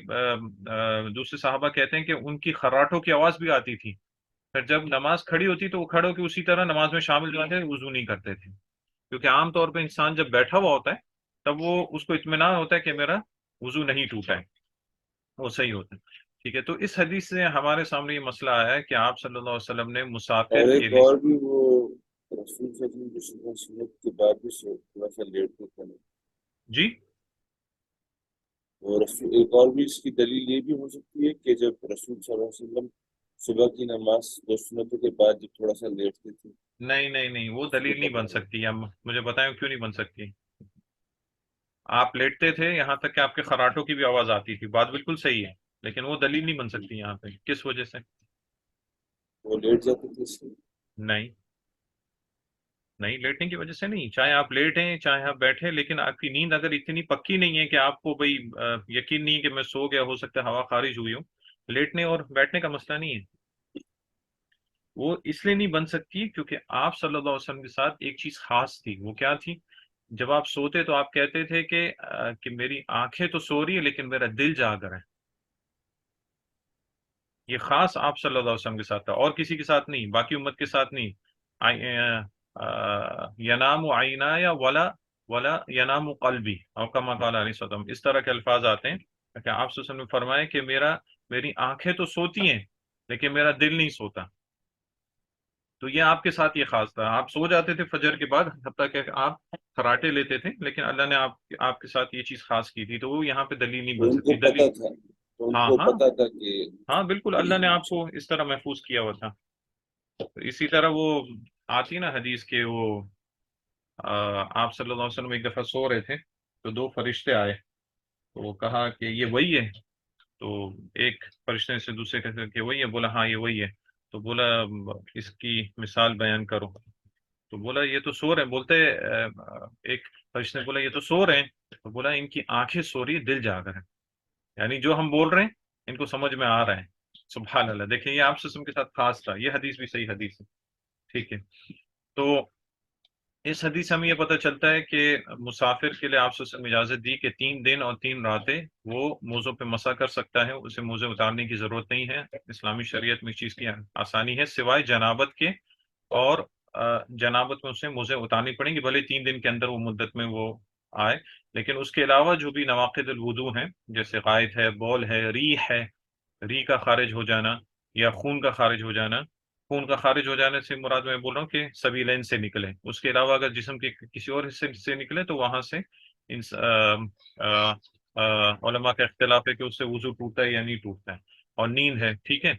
دوسرے صحابہ کہتے ہیں کہ ان کی خراٹوں کی آواز بھی آتی تھی۔ پھر جب نماز کھڑی ہوتی تو وہ کھڑے ہو کے اسی طرح نماز میں شامل جو تھے، وضو نہیں کرتے تھے، کیونکہ عام طور پہ انسان جب بیٹھا ہوا ہوتا ہے تب وہ اس کو اطمینان ہوتا ہے کہ میرا وضو نہیں ٹوٹا ہے، وہ صحیح ہوتا ہے۔ ٹھیک ہے، تو اس حدیث سے ہمارے سامنے یہ مسئلہ آیا ہے کہ آپ صلی اللہ علیہ وسلم نے مسافر اور کے ایک لیے اور بھی وہ رسول صلی اللہ علیہ وسلم کی سنت کے بعد بھی تھوڑا سا لیٹ کو کرنا، جی اور ایک اور بھی اس کی دلیل یہ بھی ہو سکتی ہے کہ جب رسول صلی اللہ علیہ وسلم صبح کی نماز دو سنتوں کے بعد جب تھوڑا سا لیٹتے تھے نہیں نہیں نہیں، وہ اس کو دلیل نہیں بن کرنا۔ سکتی، اب مجھے بتائیں کیوں نہیں بن سکتی؟ آپ لیٹتے تھے یہاں تک کہ آپ کے خراٹوں کی بھی آواز آتی تھی، بات بالکل صحیح ہے، لیکن وہ دلیل نہیں بن سکتی یہاں پہ، کس وجہ سے؟ وہ لیٹ جاتے تھے اس لیے۔ نہیں نہیں، لیٹنے کی وجہ سے نہیں، چاہے آپ لیٹیں چاہے آپ بیٹھیں، لیکن آپ کی نیند اگر اتنی پکی نہیں ہے کہ آپ کو بھائی یقین نہیں ہے کہ میں سو گیا، ہو سکتا ہے ہوا خارج ہوئی ہو، لیٹنے اور بیٹھنے کا مسئلہ نہیں ہے، وہ اس لیے نہیں بن سکتی کیونکہ آپ صلی اللہ علیہ وسلم کے ساتھ ایک چیز خاص تھی، وہ کیا تھی؟ جب آپ سوتے تو آپ کہتے تھے کہ میری آنکھیں تو سو رہی ہے لیکن میرا دل جاگ رہا ہے، یہ خاص آپ صلی اللہ علیہ وسلم کے ساتھ تھا، اور کسی کے ساتھ نہیں، باقی امت کے ساتھ نہیں۔ ینام عینایا ولا ولا ینام قلبی، اور کما قال علیہ وسلم، اس طرح کے الفاظ آتے ہیں کہ آپ صلی اللہ علیہ وسلم نے فرمایا کہ میری آنکھیں تو سوتی ہیں لیکن میرا دل نہیں سوتا، تو یہ آپ کے ساتھ یہ خاص تھا، آپ سو جاتے تھے فجر کے بعد، حتیٰ کہ آپ خراٹے لیتے تھے، لیکن اللہ نے آپ کے ساتھ یہ چیز خاص کی تھی، تو وہ یہاں پہ دلیل نہیں تو بن ان کو سکتی پتا دلیل۔ تھا، تو ان ہاں کو ہاں پتا تھا کہ ہاں بالکل، اللہ نے آپ کو اس طرح محفوظ کیا ہوا تھا۔ تو اسی طرح وہ آتی نا حدیث کے وہ آپ صلی اللہ علیہ وسلم ایک دفعہ سو رہے تھے تو دو فرشتے آئے، تو وہ کہا کہ یہ وہی ہے، تو ایک فرشتے سے دوسرے کہتے کہ وہی ہے، بولا ہاں یہ وہی ہے، تو بولا اس کی مثال بیان کرو، تو بولا یہ تو سو رہے ہیں، بولتے ایک فرشتے نے بولا یہ تو سو رہے ہیں، تو بولا ان کی آنکھیں سو رہی ہے، دل جاگ رہا ہے، یعنی جو ہم بول رہے ہیں ان کو سمجھ میں آ رہا ہے۔ سبحان اللہ، دیکھیں یہ آپ سے کے ساتھ خاص تھا، یہ حدیث بھی صحیح حدیث ہے، ٹھیک ہے۔ تو اس حدیث سے ہمیں یہ پتہ چلتا ہے کہ مسافر کے لیے آپ سے اجازت دی کہ 3 دن اور 3 راتیں وہ موزوں پہ مسح کر سکتا ہے، اسے موزے اتارنے کی ضرورت نہیں ہے، اسلامی شریعت میں اس چیز کی آسانی ہے، سوائے جنابت کے، اور جنابت میں اسے موزے اتارنی پڑیں گی، بھلے 3 دن کے اندر وہ مدت میں وہ آئے، لیکن اس کے علاوہ جو بھی نواقض الوضو ہیں، جیسے غائط ہے، بول ہے، ریح ہے، ری کا خارج ہو جانا یا خون کا خارج ہو جانا، خون کا خارج ہو جانے سے مراد میں بول رہا ہوں کہ سبیلین سے نکلے، اس کے علاوہ اگر جسم کے کسی اور حصے سے نکلے تو وہاں سے علماء کا اختلاف ہے کہ اس سے وضو ٹوٹتا ہے یا نہیں ٹوٹتا ہے، اور نیند ہے، ٹھیک ہے،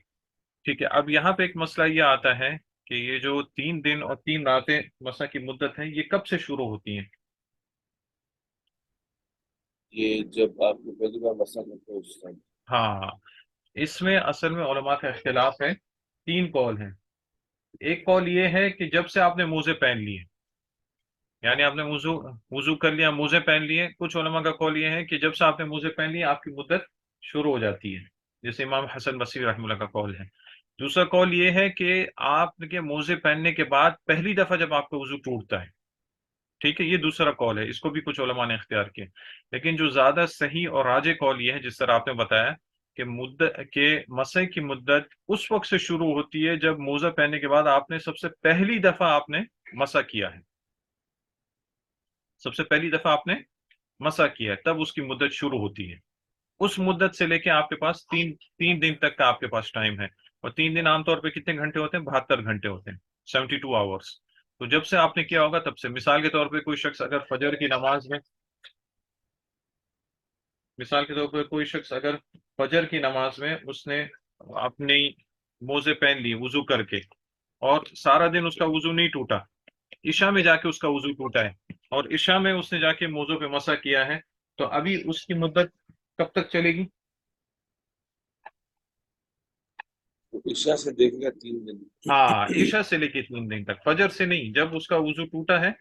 ٹھیک ہے۔ اب یہاں پہ ایک مسئلہ یہ آتا ہے کہ یہ جو 3 دن اور 3 راتیں مسح کی مدت ہے، یہ کب سے شروع ہوتی ہیں؟ یہ جب آپ کو پہلی بار مسئلہ کرتے ہو اس ٹائم ہاں، اس میں اصل میں علماء کا اختلاف ہے، 3 قول ہیں، ایک قول یہ ہے کہ جب سے آپ نے موزے پہن لیے، یعنی آپ نے وضو کر لیا، موزے پہن لیے، کچھ علماء کا قول یہ ہے کہ جب سے آپ نے موزے پہن لیے آپ کی مدت شروع ہو جاتی ہے، جیسے امام حسن بصری رحمہ اللہ کا قول ہے۔ دوسرا قول یہ ہے کہ آپ کے موزے پہننے کے بعد پہلی دفعہ جب آپ کا وضو ٹوٹتا ہے، ٹھیک ہے، یہ دوسرا قول ہے، اس کو بھی کچھ علماء نے اختیار کیا، لیکن جو زیادہ صحیح اور راجح قول یہ ہے جس طرح آپ نے بتایا کہ مدت کے مسح کی مدت اس وقت سے شروع ہوتی ہے جب موزہ پہننے کے بعد آپ نے سب سے پہلی دفعہ آپ نے مسح کیا ہے، سب سے پہلی دفعہ آپ نے مسح کیا ہے، تب اس کی مدت شروع ہوتی ہے، اس مدت سے لے کے آپ کے پاس تین دن تک کا آپ کے پاس ٹائم ہے، اور 3 دن عام طور پہ کتنے گھنٹے ہوتے ہیں؟ 72 گھنٹے ہوتے ہیں، 72 آورس، تو جب سے آپ نے کیا ہوگا تب سے، مثال کے طور پہ کوئی شخص اگر فجر کی نماز میں، مثال کے طور پہ کوئی شخص اگر فجر کی نماز میں اس نے اپنی موزے پہن لی وضو کر کے، اور سارا دن اس کا وضو نہیں ٹوٹا، عشاء میں جا کے اس کا وضو ٹوٹا ہے، اور عشاء میں اس نے جا کے موزوں پہ مسح کیا ہے، تو ابھی اس کی مدت کب تک چلے گی؟ تو عشاء سے دیکھے گا 3 دن ہاں، عشاء سے لے کے 3 دن تک، فجر سے نہیں، جب اس کا وضو ٹوٹا ہے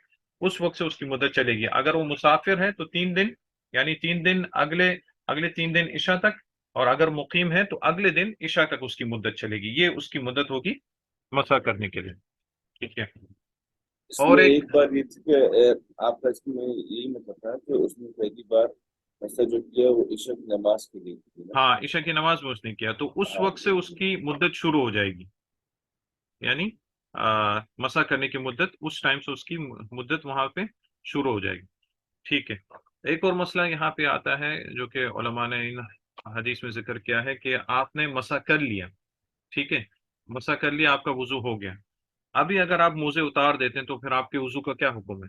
اس وقت سے اس کی مدت چلے گی، اگر وہ مسافر ہے تو 3 دن، یعنی 3 دن اگلے 3 دن عشاء تک، اور اگر مقیم ہے تو اگلے دن عشاء تک اس کی مدت چلے گی، یہ اس کی مدت ہوگی مسح کرنے کے لیے، ٹھیک ہے۔ اس اور میں ایک، ایک بات یہ تھی کہ آپ کا اس میں یہی مطلب تھا کہ اس نے پہلی بار مسئلہ جو کیا وہ عشاء کی نماز کے لیے کی نا؟ ہاں، عشاء کی نماز میں اس نے کیا تو اس ہاں وقت سے اس کی مدت شروع ہو جائے گی، یعنی مسح کرنے کی مدت اس ٹائم سے اس کی مدت وہاں پہ شروع ہو جائے گی، ٹھیک ہے۔ ایک اور مسئلہ یہاں پہ آتا ہے جو کہ علماء نے ان حدیث میں ذکر کیا ہے کہ آپ نے مسح کر لیا، ٹھیک ہے، مسح کر لیا، آپ کا وضو ہو گیا، ابھی اگر آپ موزے اتار دیتے ہیں تو پھر آپ کے وضو کا کیا حکم ہے؟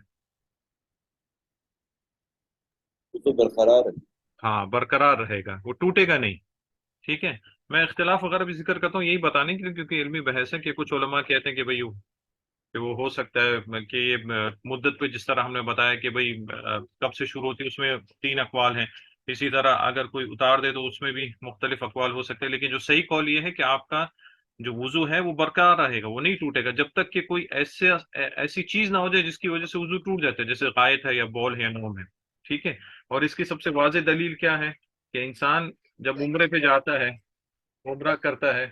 وہ تو برقرار ہے۔ ہاں، برقرار رہے گا، وہ ٹوٹے گا نہیں، ٹھیک ہے۔ میں اختلاف وغیرہ بھی ذکر کرتا ہوں یہی بتانے کے لیے کیونکہ علمی بحث ہے، کہ کچھ علماء کہتے ہیں کہ بھئی کہ وہ ہو سکتا ہے کہ یہ مدت پہ جس طرح ہم نے بتایا کہ بھئی کب سے شروع ہوتی ہے اس میں 3 اقوال ہیں، اسی طرح اگر کوئی اتار دے تو اس میں بھی مختلف اقوال ہو سکتے ہیں، لیکن جو صحیح قول یہ ہے کہ آپ کا جو وضو ہے وہ برقرار رہے گا، وہ نہیں ٹوٹے گا جب تک کہ کوئی ایسی چیز نہ ہو جائے جس کی وجہ سے وضو ٹوٹ جاتا ہے، جیسے غائط ہے یا بول ہے یا نوم ہے. ٹھیک ہے. اور اس کی سب سے واضح دلیل کیا ہے کہ انسان جب عمرے پہ جاتا ہے، عمرہ کرتا ہے،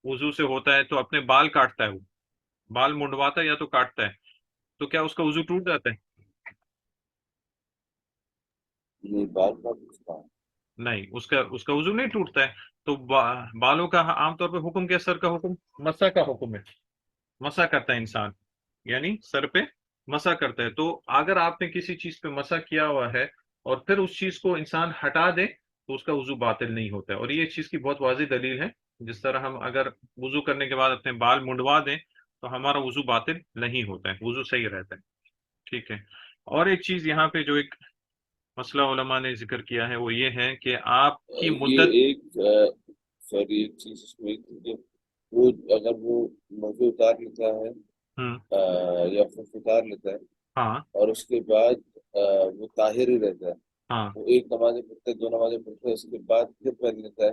وضو سے ہوتا ہے تو اپنے بال کاٹتا ہے، وہ بال منڈواتا ہے یا تو کاٹتا ہے، تو کیا اس کا وضو ٹوٹ جاتا ہے؟ یہ بات بات پوچھتا ہوں۔ نہیں، اس کا وضو نہیں ٹوٹتا ہے. تو بالوں کا عام طور پہ حکم کیا؟ سر کا حکم مسح کا حکم ہے. مسح کرتا ہے انسان، یعنی سر پہ مسح کرتا ہے. تو اگر آپ نے کسی چیز پہ مسح کیا ہوا ہے اور پھر اس چیز کو انسان ہٹا دے تو اس کا وضو باطل نہیں ہوتا ہے. اور یہ اس چیز کی بہت واضح دلیل ہے. جس طرح ہم اگر وضو کرنے کے بعد اپنے بال منڈوا دیں تو ہمارا وضو باطل نہیں ہوتا ہے، وضو صحیح رہتا ہے. ٹھیک ہے. اور ایک چیز یہاں پہ جو ایک مسئلہ علماء نے ذکر کیا ہے وہ یہ ہے کہ آپ کی یہ مدت. ایک سوری ایک چیز اس میں کہ وہ اگر وہ موضوع اتار لیتا ہے ہوں. یا خف اتار لیتا ہے ہاں. اور اس کے بعد وہ طاہر ہی رہتا ہے، ہاں. وہ ایک نمازیں پڑھتا ہے، دو نمازیں پڑھتا ہے، اس کے بعد پھر پہن لیتا ہے،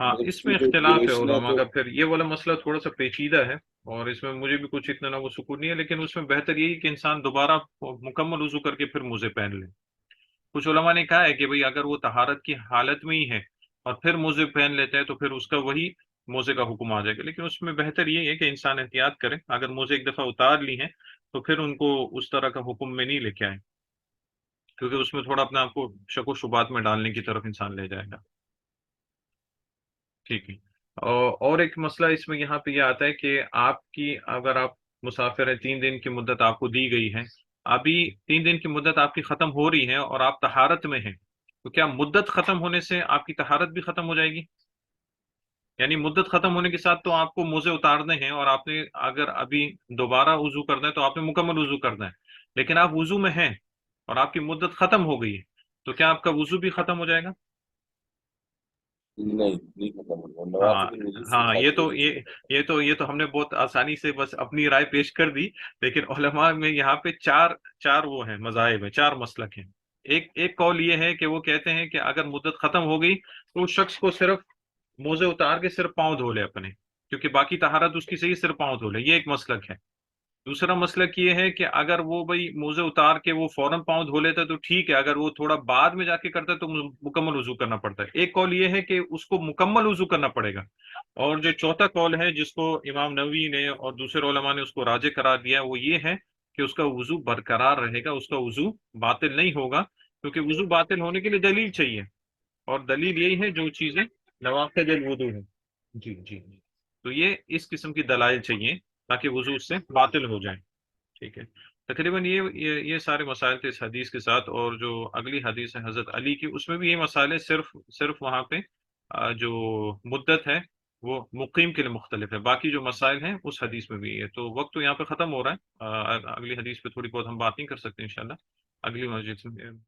ہاں، مطلب اس اس کی میں جو اختلاف ہے ڈیوریشن ہے علماء تو کا. پھر یہ والا مسئلہ تھوڑا سا پیچیدہ ہے اور اس میں مجھے بھی کچھ اتنا نہ وہ سکون نہیں ہے، لیکن اس میں بہتر یہی کہ انسان دوبارہ مکمل وضو کر کے پھر موزے پہن لے. کچھ علماء نے کہا ہے کہ بھئی اگر وہ طہارت کی حالت میں ہی ہے اور پھر موزے پہن لیتا ہے تو پھر اس کا وہی موزے کا حکم آ جائے گا. لیکن اس میں بہتر یہ ہے کہ انسان احتیاط کرے، اگر موزے ایک دفعہ اتار لی ہیں تو پھر ان کو اس طرح کا حکم میں نہیں لے کے آئے، کیونکہ اس میں تھوڑا اپنے آپ کو شک و شبہات میں ڈالنے کی طرف انسان لے جائے گا. ٹھیک ہے. اور ایک مسئلہ اس میں یہاں پہ یہ آتا ہے کہ آپ کی اگر آپ مسافر ہیں، 3 دن کی مدت آپ کو دی گئی ہے، ابھی 3 دن کی مدت آپ کی ختم ہو رہی ہے اور آپ طہارت میں ہیں، تو کیا مدت ختم ہونے سے آپ کی طہارت بھی ختم ہو جائے گی؟ یعنی مدت ختم ہونے کے ساتھ تو آپ کو موزے اتارنے ہیں اور آپ نے اگر ابھی دوبارہ وضو کرنا ہے تو آپ نے مکمل وضو کرنا ہے. لیکن آپ وضو میں ہیں اور آپ کی مدت ختم ہو گئی ہے، تو کیا آپ کا وضو بھی ختم ہو جائے گا؟ نہیں ختم ہوگا، ہاں. نوافل الوضو ہاں، صرف یہ آخری تو وضو سے یہ ختم یہ تو یہ تو ہم نے بہت آسانی سے بس اپنی رائے پیش کر دی. لیکن علماء میں یہاں پہ چار چار وہ ہیں، مذاہب ہیں، چار مسلک ہیں. ایک قول یہ ہے کہ وہ کہتے ہیں کہ اگر مدت ختم ہو گئی تو اس شخص کو صرف موزے اتار کے صرف پاؤں دھو لے اپنے، کیونکہ باقی طہارت اس کی صحیح، صرف پاؤں دھو لے. یہ ایک مسلک ہے. دوسرا مسلک یہ ہے کہ اگر وہ بھائی موزے اتار کے وہ فوراً پاؤں دھو لیتا ہے تو ٹھیک ہے، اگر وہ تھوڑا بعد میں جا کے کرتا ہے تو مکمل وضو کرنا پڑتا ہے. ایک قول یہ ہے کہ اس کو مکمل وضو کرنا پڑے گا. اور جو چوتھا قول ہے جس کو امام نووی نے اور دوسرے علماء نے اس کو راجح قرار دیا وہ یہ ہے کہ اس کا وضو برقرار رہے گا، اس کا وضو باطل نہیں ہوگا، کیونکہ وضو باطل ہونے کے لیے دلیل چاہیے، اور دلیل یہی ہے جو چیزیں نواقض الوضو ہیں. جی جی. تو یہ اس قسم کی دلائل چاہیے تاکہ وضو اس سے باطل ہو جائے. ٹھیک ہے. تقریباً یہ سارے مسائل تھے اس حدیث کے ساتھ. اور جو اگلی حدیث ہے حضرت علی کی، اس میں بھی یہ مسائل ہے، صرف وہاں پہ جو مدت ہے وہ مقیم کے لیے مختلف ہے، باقی جو مسائل ہیں اس حدیث میں بھی ہے. تو وقت تو یہاں پہ ختم ہو رہا ہے، اگلی حدیث پہ تھوڑی بہت ہم بات نہیں کر سکتے انشاءاللہ. اگلی مسجد